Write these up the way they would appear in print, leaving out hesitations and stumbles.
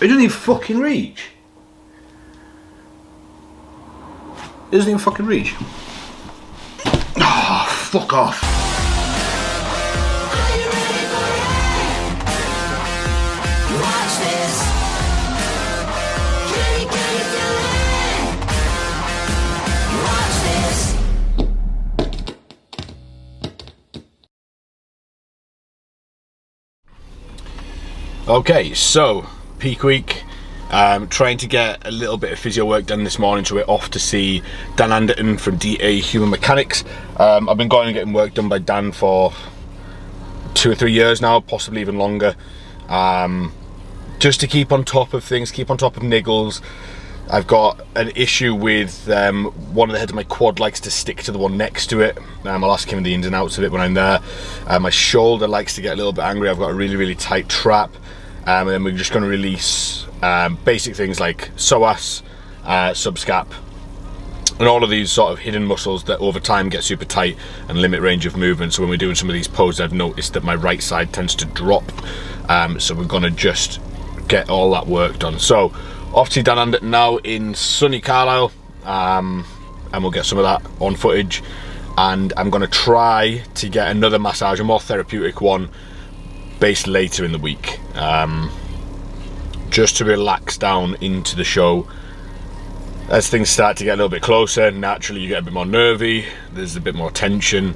It doesn't even fucking reach. It doesn't even fucking reach. Oh, fuck off. Are you ready for it? Watch this. Can you do it? Watch this. Okay, so peak week. Trying to get a little bit of physio work done this morning, so we're off to see Dan Anderton from DA Human Mechanics. I've been going and getting work done by Dan for 2 or 3 years now, possibly even longer. Just to keep on top of things, keep on top of niggles. I've got an issue with one of the heads of my quad likes to stick to the one next to it. I'll ask him the ins and outs of it when I'm there. My shoulder likes to get a little bit angry. I've got a really, really tight trap. And then we're just going to release basic things like psoas, subscap, and all of these sort of hidden muscles that over time get super tight and limit range of movement. So when we're doing some of these poses, I've noticed that my right side tends to drop. So we're going to just get all that work done. So off to Dan Anderton now in sunny Carlisle, and we'll get some of that on footage. And I'm going to try to get another massage, a more therapeutic one, based later in the week, just to relax down into the show. As things start to get a little bit closer, naturally you get a bit more nervy, there's a bit more tension,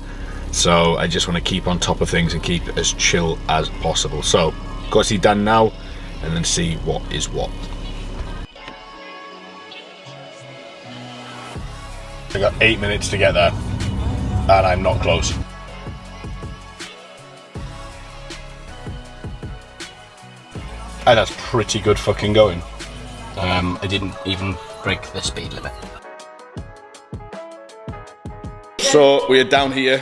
so I just want to keep on top of things and keep it as chill as possible. So go see Dan now and then see what is what. I got 8 minutes to get there and I'm not close. And that's pretty good fucking going. I didn't even break the speed limit. So we are down here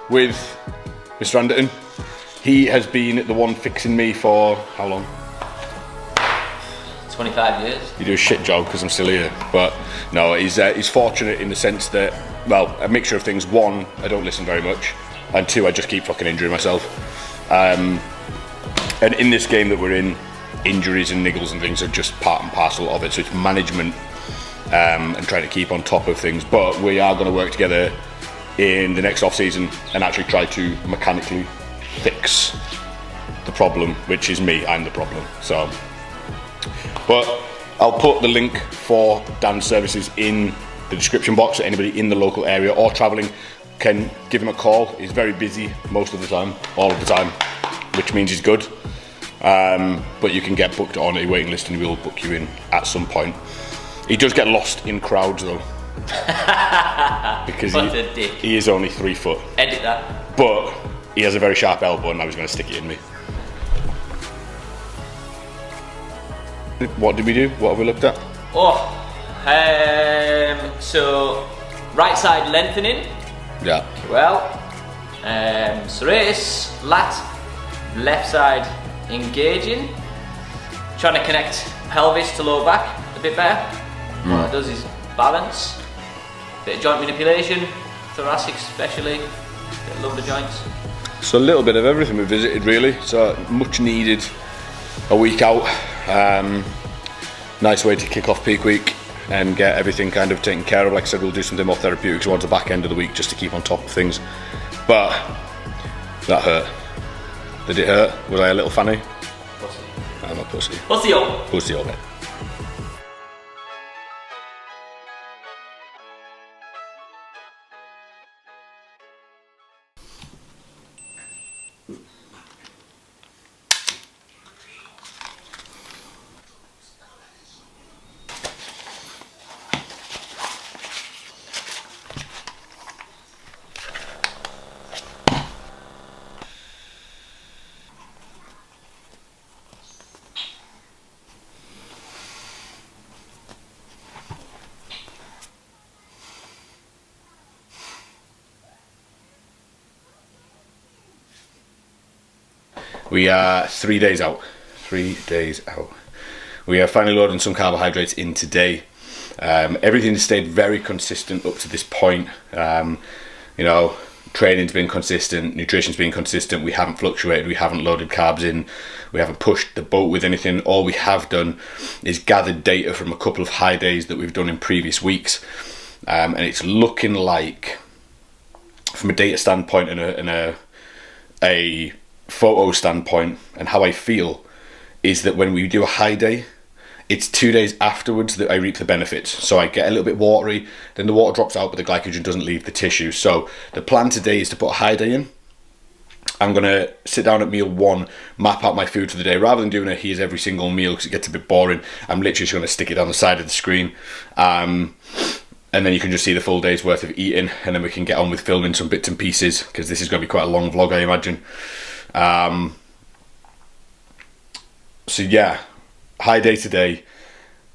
with Mr. Anderton. He has been the one fixing me for how long? 25 years. You do a shit job because I'm still here, but no, he's fortunate in the sense that, well, a mixture of things. One, I don't listen very much, and two, I just keep fucking injuring myself. And in this game that we're in, injuries and niggles and things are just part and parcel of it, so it's management and trying to keep on top of things. But we are going to work together in the next off season and actually try to mechanically fix the problem, which is me. I'm the problem. So, but I'll put the link for Dan's services in the description box, so anybody in the local area or travelling can give him a call. He's very busy most of the time, all of the time, which means he's good. But you can get booked on a waiting list and we'll book you in at some point. He does get lost in crowds though. Because he is only 3 foot. Edit that. But he has a very sharp elbow and now he's going to stick it in me. What did we do? What have we looked at? So right side lengthening. Yeah. Well, serratus, lat, left side engaging, trying to connect pelvis to lower back a bit better. What it does is balance, bit of joint manipulation, thoracic especially, bit of lumbar joints. So a little bit of everything we visited really, so much needed a week out. Nice way to kick off peak week and get everything kind of taken care of. Like I said, we'll do something more therapeutic towards the back end of the week just to keep on top of things. But that hurt. Did it hurt? Was I a little fanny? Pussy. I'm a pussy. Pussy up. Pussy on it. We are 3 days out. 3 days out. We are finally loading some carbohydrates in today. Everything has stayed very consistent up to this point. You know, training's been consistent, nutrition's been consistent, we haven't fluctuated, we haven't loaded carbs in, we haven't pushed the boat with anything. All we have done is gathered data from a couple of high days that we've done in previous weeks, and it's looking like, from a data standpoint and a photo standpoint, and how I feel, is that when we do a high day, it's 2 days afterwards that I reap the benefits. So I get a little bit watery, then the water drops out, but the glycogen doesn't leave the tissue. So the plan today is to put a high day in. I'm going to sit down at meal 1, map out my food for the day. Rather than doing a here's every single meal, because it gets a bit boring, I'm literally just going to stick it on the side of the screen. And then you can just see the full day's worth of eating, and then we can get on with filming some bits and pieces, because this is going to be quite a long vlog, I imagine. So yeah, high day today,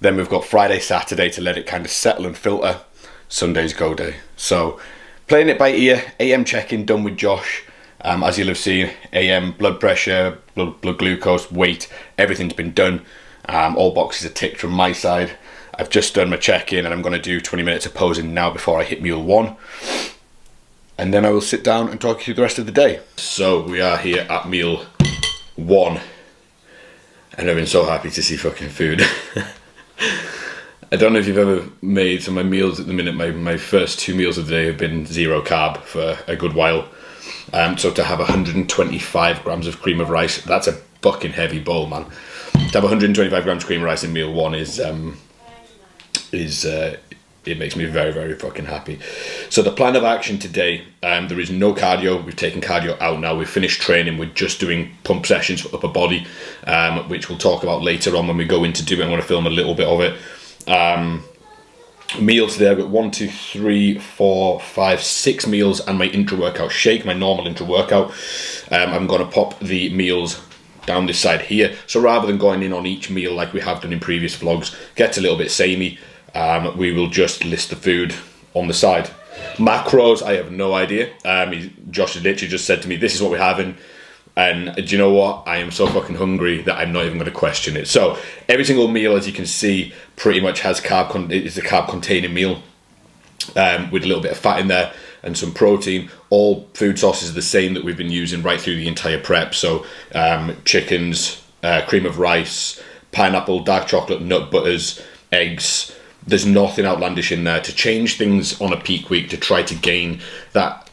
then we've got Friday, Saturday to let it kind of settle and filter. Sunday's go day. So playing it by ear, AM check-in done with Josh. As you'll have seen, AM blood pressure, blood glucose, weight, everything's been done. All boxes are ticked from my side. I've just done my check-in, and I'm going to do 20 minutes of posing now before I hit meal 1. And then I will sit down and talk you through the rest of the day. So we are here at meal 1. And I've been so happy to see fucking food. I don't know if you've ever made, so my meals at the minute, my first 2 meals of the day have been 0 carb for a good while. So to have 125 grams of cream of rice, that's a fucking heavy bowl, man. To have 125 grams of cream of rice in meal 1 it makes me very, very fucking happy. So the plan of action today, there is no cardio. We've taken cardio out now. We've finished training. We're just doing pump sessions for upper body, which we'll talk about later on when we go into doing. I want to film a little bit of it. Meals today, I've got 1, 2, 3, 4, 5, 6 meals and my intra-workout shake, my normal intra-workout. I'm going to pop the meals down this side here. So rather than going in on each meal like we have done in previous vlogs, gets a little bit samey. We will just list the food on the side. Macros, I have no idea. Josh has literally just said to me, this is what we're having. And do you know what? I am so fucking hungry that I'm not even going to question it. So every single meal, as you can see, pretty much has carb. It's a carb containing meal with a little bit of fat in there and some protein. All food sources are the same that we've been using right through the entire prep. So chickens, cream of rice, pineapple, dark chocolate, nut butters, eggs. There's nothing outlandish in there. To change things on a peak week, to try to gain that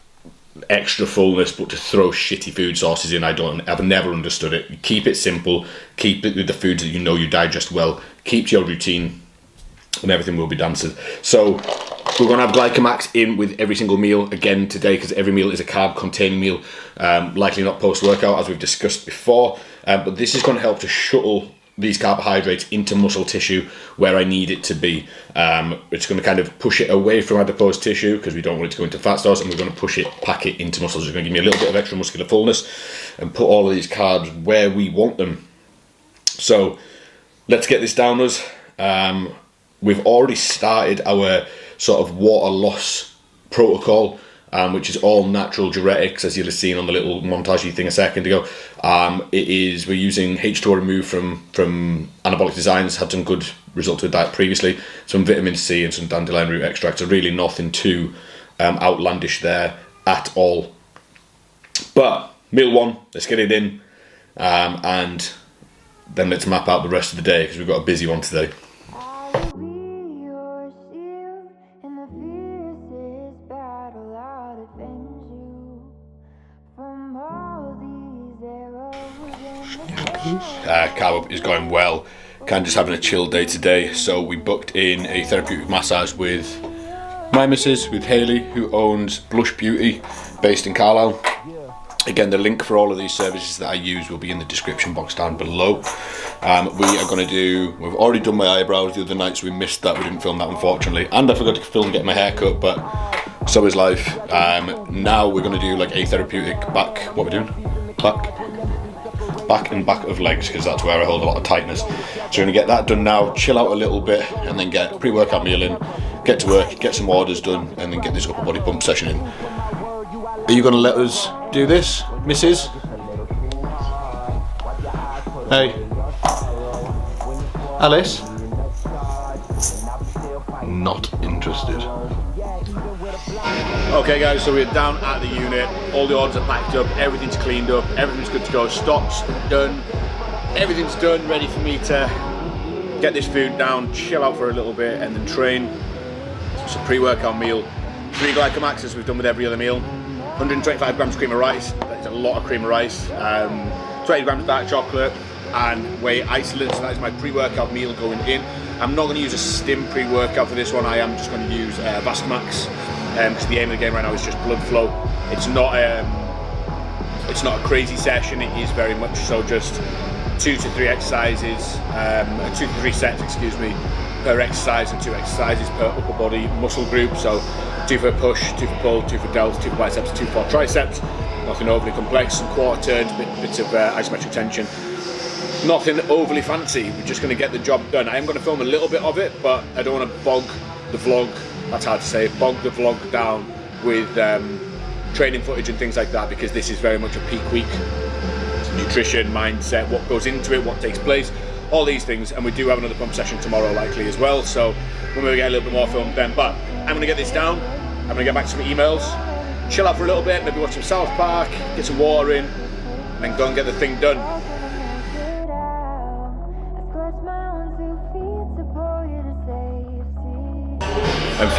extra fullness, but to throw shitty food sources in, I've never understood it. You keep it simple, keep it with the foods that you know you digest well, keep your routine, and everything will be dancing. So we're going to have Glycomax in with every single meal again today, because every meal is a carb containing meal, likely not post workout as we've discussed before, but this is going to help to shuttle these carbohydrates into muscle tissue where I need it to be. It's going to kind of push it away from adipose tissue, because we don't want it to go into fat stores, and we're going to pack it into muscles. It's going to give me a little bit of extra muscular fullness and put all of these carbs where we want them. So let's get this down us. We've already started our sort of water loss protocol, which is all natural diuretics, as you'll have seen on the little montagey thing a second ago. We're using H2O removed from Anabolic Designs, had some good results with that previously, some vitamin C and some dandelion root extract, so really nothing too outlandish there at all. But meal 1, let's get it in, and then let's map out the rest of the day, because we've got a busy one today. Carb up is going well, kind of just having a chill day today. So we booked in a therapeutic massage with my missus, with Hayley, who owns Blush Beauty based in Carlisle. Again, the link for all of these services that I use will be in the description box down below. We've already done my eyebrows the other night, so we missed that. We didn't film that, unfortunately, and I forgot to film getting my hair cut, but so is life. Now we're going to do like a therapeutic back. What we're doing? Back and back of legs, because that's where I hold a lot of tightness. So we're going to get that done now, chill out a little bit, and then get a pre-workout meal in, get to work, get some orders done, and then get this upper body pump session in. Are you going to let us do this, Mrs.? Hey. Alice? Not interested. Okay guys, so we're down at the unit, all the orders are packed up, everything's cleaned up, everything's good to go, stocks done, everything's done, ready for me to get this food down, chill out for a little bit and then train. It's a pre-workout meal, 3 Glycomax as we've done with every other meal, 125 grams cream of rice, that is a lot of cream of rice, 20 grams dark chocolate and whey isolate, so that is my pre-workout meal going in. I'm not going to use a stim pre-workout for this one, I am just going to use Vascomax. Because the aim of the game right now is just blood flow. It's not a crazy session. It is very much so just 2 to 3 exercises, 2 to 3 sets, excuse me, per exercise and 2 exercises per upper body muscle group. So 2 for push, 2 for pull, 2 for delts, 2 for biceps, 2 for triceps. Nothing overly complex. Some quarter turns, bits of isometric tension. Nothing overly fancy. We're just going to get the job done. I am going to film a little bit of it, but I don't want to bog the vlog. That's hard to say, bog the vlog down with training footage and things like that, because this is very much a peak week. Nutrition, mindset, what goes into it, what takes place, all these things. And we do have another pump session tomorrow likely as well, so we're going to get a little bit more filmed then. But I'm going to get this down, I'm going to get back to some emails, chill out for a little bit, maybe watch some South Park, get some water in, and then go and get the thing done. I'm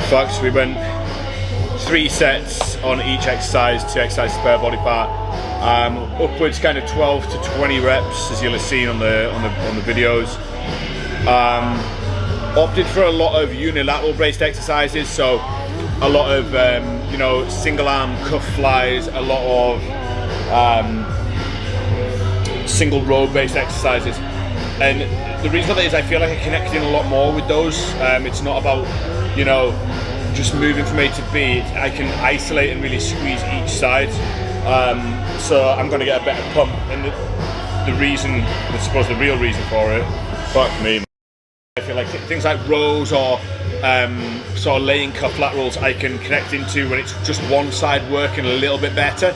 fucked. We went 3 sets on each exercise, 2 exercises per body part. Upwards kind of 12 to 20 reps, as you'll have seen on the videos. Opted for a lot of unilateral based exercises, so a lot of single arm cuff flies, a lot of single row based exercises. And the reason for that is I feel like I connect in a lot more with those. It's not about, just moving from A to B. I can isolate and really squeeze each side. So I'm going to get a better pump. And the reason, I suppose the real reason for it, fuck me, I feel like things like rows or sort of laying cuff laterals I can connect into when it's just one side working a little bit better.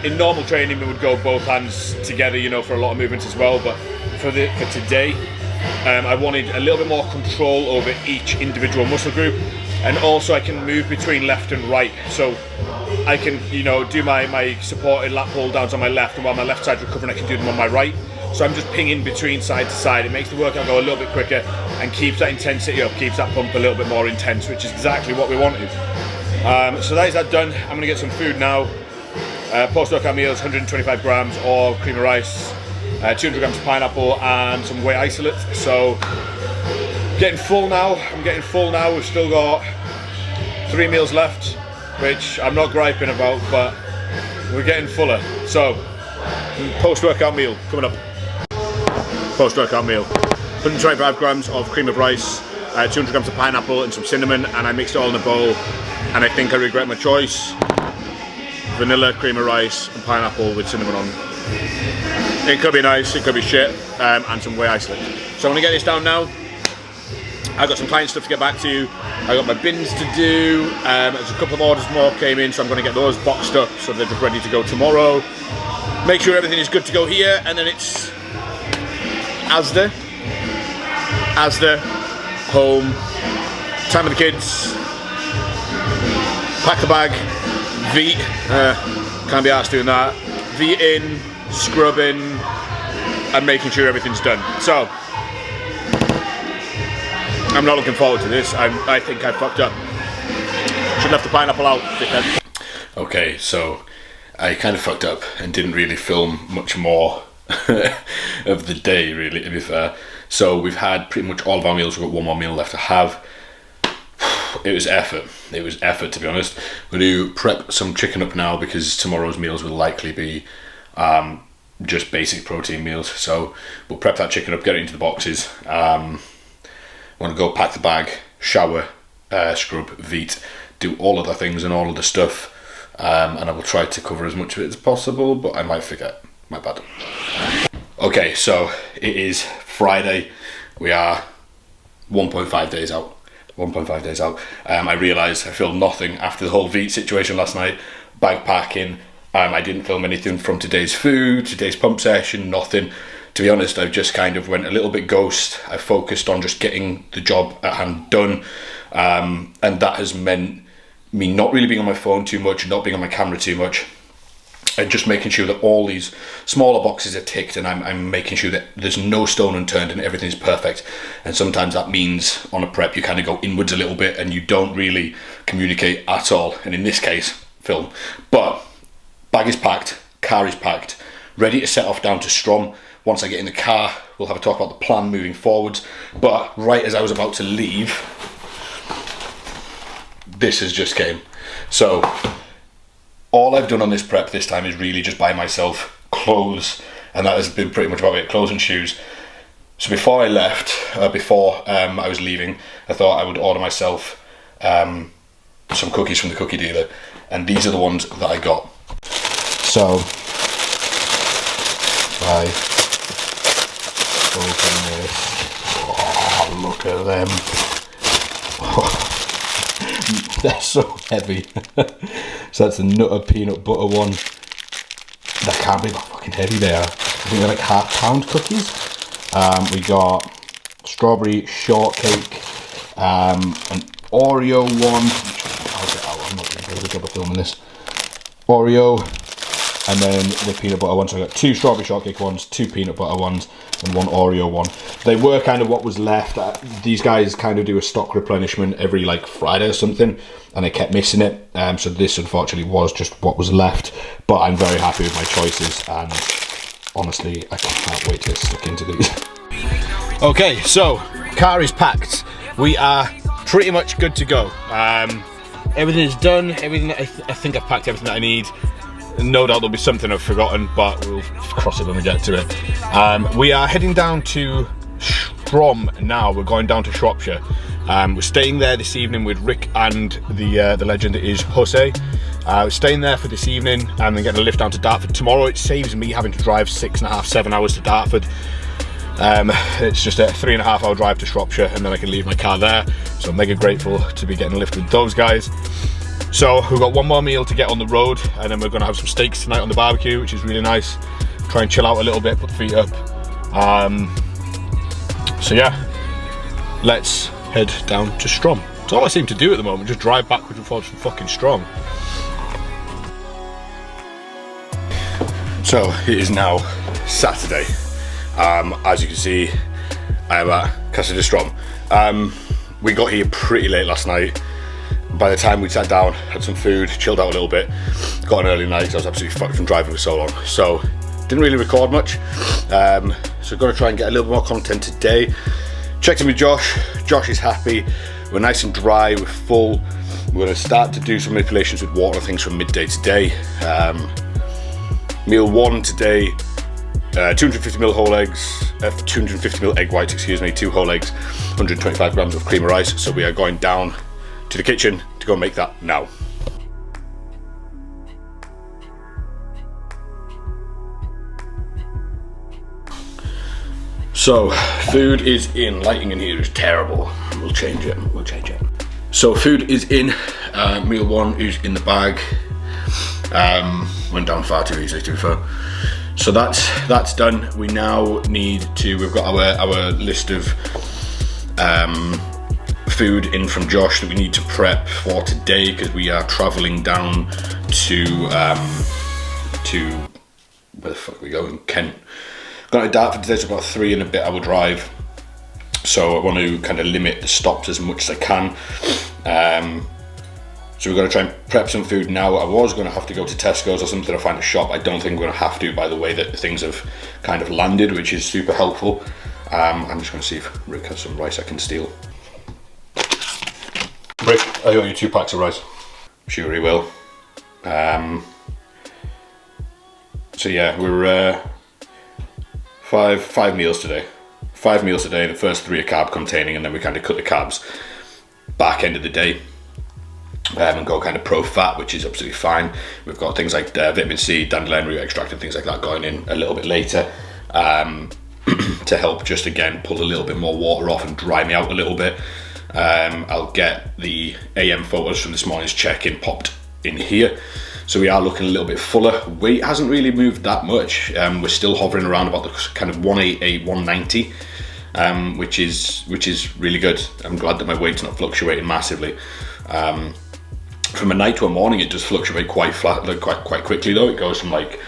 In normal training we would go both hands together, for a lot of movements as well, but for today I wanted a little bit more control over each individual muscle group, and also I can move between left and right, so I can do my supported lat pull downs on my left, and while my left side's recovering I can do them on my right. So I'm just pinging between side to side. It makes the workout go a little bit quicker and keeps that intensity up, keeps that pump a little bit more intense, which is exactly what we wanted. So that is that done. I'm going to get some food now. Post-workout meals, 125 grams of cream of rice, 200 grams of pineapple and some whey isolate. So getting full now. I'm getting full now. We've still got 3 meals left, which I'm not griping about, but we're getting fuller. So post-workout meal coming up. Post-workout meal, 125 grams of cream of rice, 200 grams of pineapple and some cinnamon, and I mixed it all in a bowl, and I think I regret my choice. Vanilla, cream of rice and pineapple with cinnamon on. It could be nice, it could be shit, and some whey isolate. So I'm going to get this down now. I've got some client stuff to get back to. I got my bins to do. There's a couple of orders more came in, so I'm going to get those boxed up so they're just ready to go tomorrow. Make sure everything is good to go here, and then it's Asda, home, time with the kids, pack the bag, Veet, can't be arsed doing that, Veet in, scrubbing, and making sure everything's done. So, I'm not looking forward to this. I think I fucked up. Should have left the pineapple out, dickhead. Okay, so I kind of fucked up and didn't really film much more of the day, really, to be fair. So we've had pretty much all of our meals. We've got 1 more meal left to have. It was effort. It was effort, to be honest. We're going to prep some chicken up now because tomorrow's meals will likely be just basic protein meals. So we'll prep that chicken up, get it into the boxes. I'm going to go pack the bag, shower, scrub, Veet, do all of the things and all of the stuff. And I will try to cover as much of it as possible, but I might forget. My bad. Okay, so it is Friday. We are 1.5 days out. 1.5 days out. I realised I filmed nothing after the whole Veet situation last night. Bag packing. I didn't film anything from today's food, today's pump session, nothing. To be honest, I've just kind of went a little bit ghost. I focused on just getting the job at hand done. and that has meant me not really being on my phone too much, not being on my camera too much, and just making sure that all these smaller boxes are ticked, and I'm making sure that there's no stone unturned and everything's perfect. And sometimes that means on a prep you kind of go inwards a little bit and you don't really communicate at all, and in this case film. But bag is packed, car is packed, ready to set off down to Strom. Once I get in the car, we'll have a talk about the plan moving forwards. But right as I was about to leave, this has just came. So all I've done on this prep this time is really just buy myself clothes, and that has been pretty much about it, clothes and shoes. So before I left, I was leaving, I thought I would order myself some cookies from the cookie dealer, and these are the ones that I got. So I open this, oh, look at them. They're so heavy. So that's the Nutter peanut butter one. That can't believe how fucking heavy they are. I think they're like £1/2 cookies. We got strawberry shortcake, an Oreo one. I'll get out. I'm not going to do a good job of filming this. Oreo, and then the peanut butter one. So I got 2 strawberry shortcake ones, 2 peanut butter ones, and 1 Oreo one. They were kind of what was left. These guys kind of do a stock replenishment every like Friday or something, and I kept missing it. So this unfortunately was just what was left, but I'm very happy with my choices, and honestly I can't wait to stick into these. Okay, so car is packed. We are pretty much good to go. Everything is done. Everything I think I've packed everything that I need. No doubt there'll be something I've forgotten, but we'll cross it when we get to it. We are heading down to Strom now. We're going down to Shropshire. We're staying there this evening with Rick and the legend that is Jose. We're staying there for this evening and then getting a lift down to Dartford. Tomorrow it saves me having to drive 6.5, 7 hours to Dartford. It's just a 3.5 hour drive to Shropshire, and then I can leave my car there. So I'm mega grateful to be getting a lift with those guys. So we've got one more meal to get on the road, and then we're going to have some steaks tonight on the barbecue, which is really nice. Try and chill out a little bit, put the feet up. So yeah, let's head down to Strom. It's all I seem to do at the moment, just drive backwards and forwards from fucking Strom. So it is now Saturday. As you can see, I am at Casa de Strom. We got here pretty late last night. By the time we sat down, had some food, chilled out a little bit, got an early night because I was absolutely fucked from driving for so long. So didn't really record much. So going to try and get a little bit more content today. Checked in with Josh. Josh is happy. We're nice and dry, we're full. We're going to start to do some manipulations with water and things from midday today. Meal 1 today, 250ml whole eggs, 250ml egg whites, 2 whole eggs, 125 grams of cream of rice. So we are going down to the kitchen to go make that now. So food is in. Lighting in here is terrible. We'll change it. So food is in. Meal 1 is in the bag. Went down far too easily to be fair. So that's done. We now need to. We've got our list of food in from Josh that we need to prep for today because we are travelling down to where the fuck are we going? Kent. Going to Dartford today, so about a 3 and a bit hour drive. So I want to kind of limit the stops as much as I can. So we're going to try and prep some food now. I was going to have to go to Tesco's or something to find a shop. I don't think we're going to have to, by the way that things have kind of landed, which is super helpful. I'm just going to see if Rick has some rice I can steal. Rick, I owe you 2 packs of rice. I'm sure he will. So yeah, we're 5 meals today. 5 meals today, the first 3 are carb containing, and then we kind of cut the carbs back end of the day. And go kind of pro fat, which is absolutely fine. We've got things like vitamin C, dandelion root extract and things like that going in a little bit later to help just again pull a little bit more water off and dry me out a little bit. I'll get the AM photos from this morning's check-in popped in here. So we are looking a little bit fuller. Weight hasn't really moved that much. We're still hovering around about the kind of 188, 190. which is really good. I'm glad that my weight's not fluctuating massively. From a night to a morning, it does fluctuate quite flat, like quite quickly though. It goes from like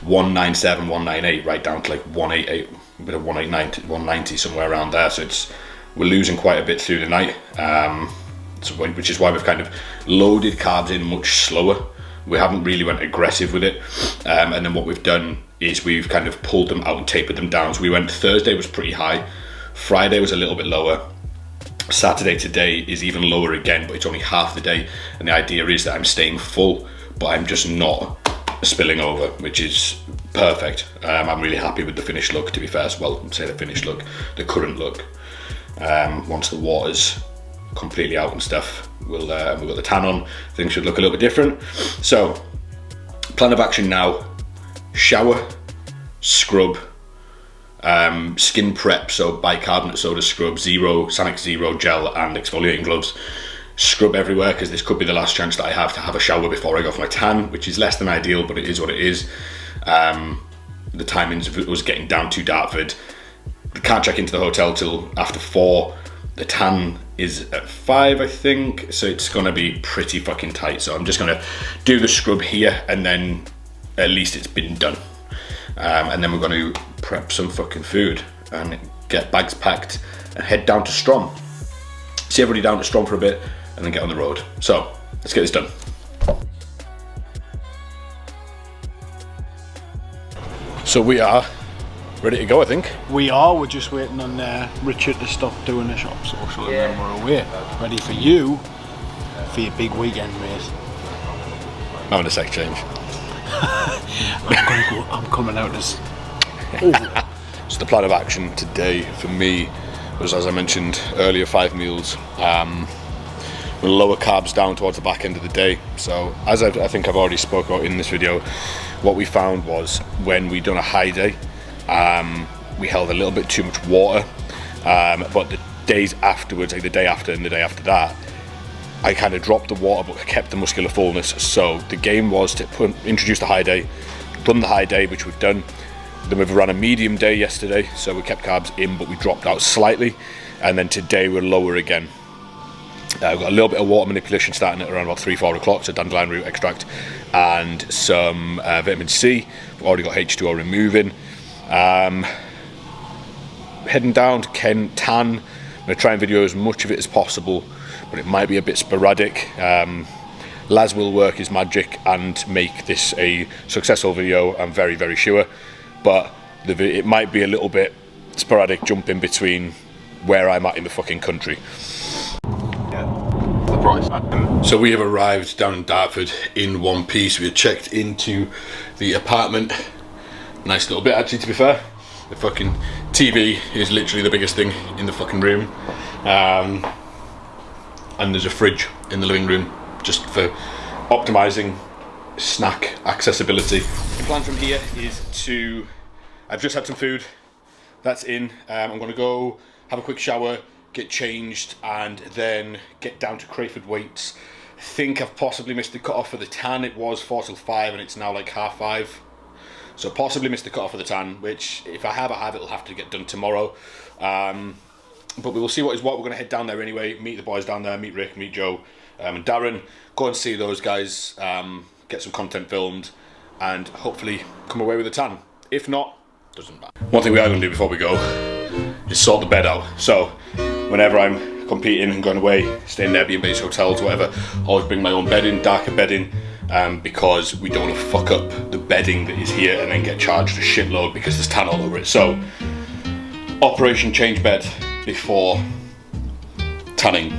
197, 198 right down to like 188, a bit of 189, 190, somewhere around there. So we're losing quite a bit through the night, which is why we've kind of loaded carbs in much slower. We haven't really went aggressive with it, and then what we've done is we've kind of pulled them out and tapered them down. So we went, Thursday was pretty high, Friday was a little bit lower, Saturday today is even lower again, but it's only half the day, and the idea is that I'm staying full, but I'm just not spilling over, which is perfect. I'm really happy with the finished look, to be fair. Well, say the finished look, the current look. Once the water's completely out and stuff, we've got the tan on, things should look a little bit different. So, plan of action now: shower, scrub, skin prep, so bicarbonate soda scrub, Sanic Zero gel and exfoliating gloves. Scrub everywhere, because this could be the last chance that I have to have a shower before I go for my tan, which is less than ideal, but it is what it is. The timings of us getting down to Dartford, we can't check into the hotel till after 4. The tan is at 5, I think, so it's gonna be pretty fucking tight. So I'm just gonna do the scrub here, and then at least it's been done. And then we're gonna prep some fucking food and get bags packed and head down to Strom. See everybody down to Strom for a bit, and then get on the road. So let's get this done. So we are ready to go, I think. We're just waiting on Richard to stop doing the shop social, and then we're away. Ready for you for your big weekend, mate. Having a sex change. I'm coming out as... So the plan of action today for me was, as I mentioned earlier, 5 meals. We'll lower carbs down towards the back end of the day. So as I think I've already spoke about in this video, what we found was when we done a high day, we held a little bit too much water, but the days afterwards, like the day after and the day after that, I kind of dropped the water but kept the muscular fullness. So the game was to introduce the high day, run the high day, which we've done. Then we've run a medium day yesterday, so we kept carbs in but we dropped out slightly, and then today we're lower again. We've got a little bit of water manipulation starting at around about 3-4 o'clock, so dandelion root extract and some vitamin C. We've already got H2O removing. Heading down to Kent Tan. I'm going to try and video as much of it as possible, but it might be a bit sporadic. Laz will work his magic and make this a successful video, I'm very, very sure, but it might be a little bit sporadic, jumping between where I'm at in the fucking country. The price. So we have arrived down in Dartford in one piece. We had checked into the apartment. Nice little bit, actually, to be fair. The fucking TV is literally the biggest thing in the fucking room. And there's a fridge in the living room just for optimizing snack accessibility. The plan from here is to, I've just had some food, that's in. I'm going to go have a quick shower, get changed, and then get down to Crayford Weights. I think I've possibly missed the cut-off for the tan. It was 4 till 5 and it's now like 5:30. So possibly missed the cut-off for the tan, which if I have, it'll have to get done tomorrow. But we will see what is what. We're going to head down there anyway, meet the boys down there, meet Rick, meet Joe, and Darren, go and see those guys, get some content filmed, and hopefully come away with a tan. If not, doesn't matter. One thing we are going to do before we go is sort the bed out. So whenever I'm competing and going away, staying in Airbnbs, hotels, whatever, I always bring my own bedding, darker bedding, because we don't want to fuck up the bedding that is here and then get charged a shitload because there's tan all over it. So operation change bed before tanning.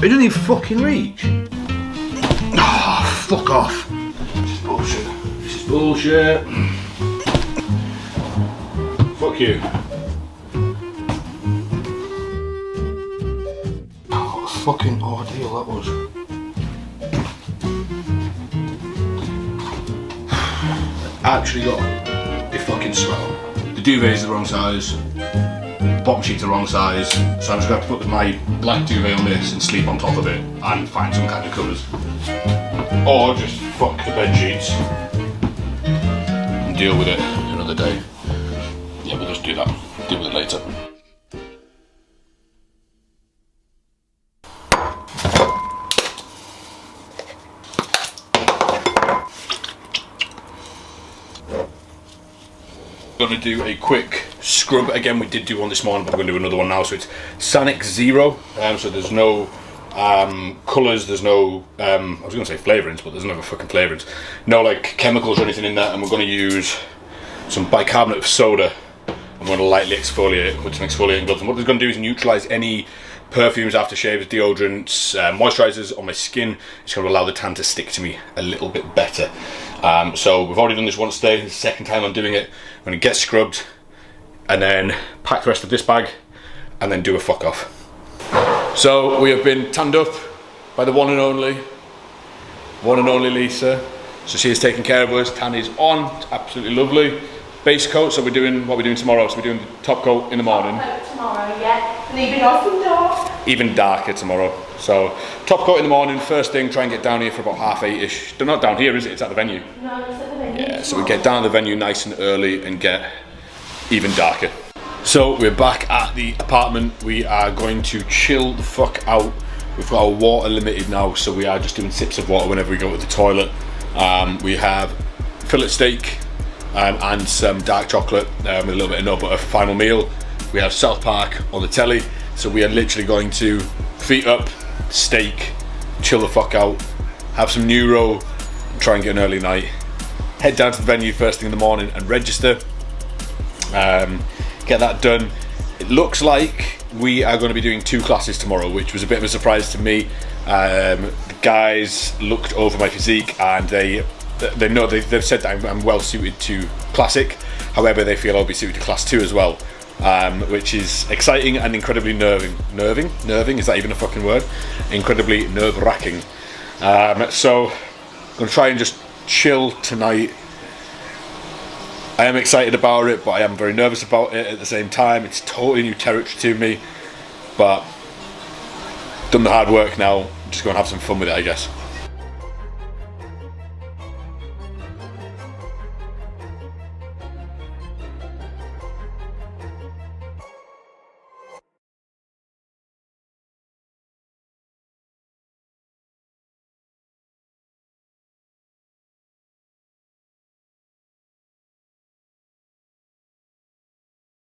It doesn't even fucking reach. Oh, fuck off. This is bullshit. This is bullshit. Fuck you. Oh, what a fucking ordeal that was. Actually got a fucking swell. The duvet is the wrong size. bottom sheet's the wrong size, so I'm just going to have to put my black duvet on this and sleep on top of it and find some kind of covers. Or just fuck the bed sheets and deal with it another day. Yeah, we'll just do that. Deal with it later. Going to do a quick scrub again. We did do one this morning, but we're going to do another one now. So it's Sanic Zero. So there's no colours, there's no I was going to say flavourings, but there's no fucking flavourings. No like chemicals or anything in that. And we're going to use some bicarbonate of soda. I'm going to lightly exfoliate it with some exfoliating gloves. And what it's going to do is neutralise any perfumes, aftershaves, deodorants, moisturisers on my skin. It's going to allow the tan to stick to me a little bit better. So we've already done this once today. This is the second time I'm doing it. I'm going to get scrubbed and then pack the rest of this bag and then do a fuck off. So we have been tanned up by the one and only Lisa. So she is taking care of us. Tan is on. It's absolutely lovely. Base coat. So we're doing what we're doing tomorrow. So we're doing the top coat in the morning. Top coat tomorrow, yeah. Leaving nice and dark. Even darker tomorrow. So top coat in the morning. First thing, try and get down here for about 8:30ish. They're not down here, is it? It's at the venue. No, it's at the venue. Yeah. So we get down to the venue nice and early and get even darker. So we're back at the apartment. We are going to chill the fuck out. We've got our water limited now, so we are just doing sips of water whenever we go to the toilet. We have fillet steak and some dark chocolate with a little bit of nut butter for final meal. We have South Park on the telly, so we are literally going to feet up, steak, chill the fuck out, have some neuro, try and get an early night, head down to the venue first thing in the morning and register. Get that done. It looks like we are going to be doing 2 classes tomorrow, which was a bit of a surprise to me. The guys looked over my physique and they've said that I'm well suited to classic. However, they feel I'll be suited to class 2 as well, which is exciting and incredibly nerving. Is that even a fucking word? Incredibly nerve-wracking. So I'm going to try and just chill tonight. I am excited about it, but I am very nervous about it at the same time. It's totally new territory to me, but done the hard work now. Just go and have some fun with it, I guess.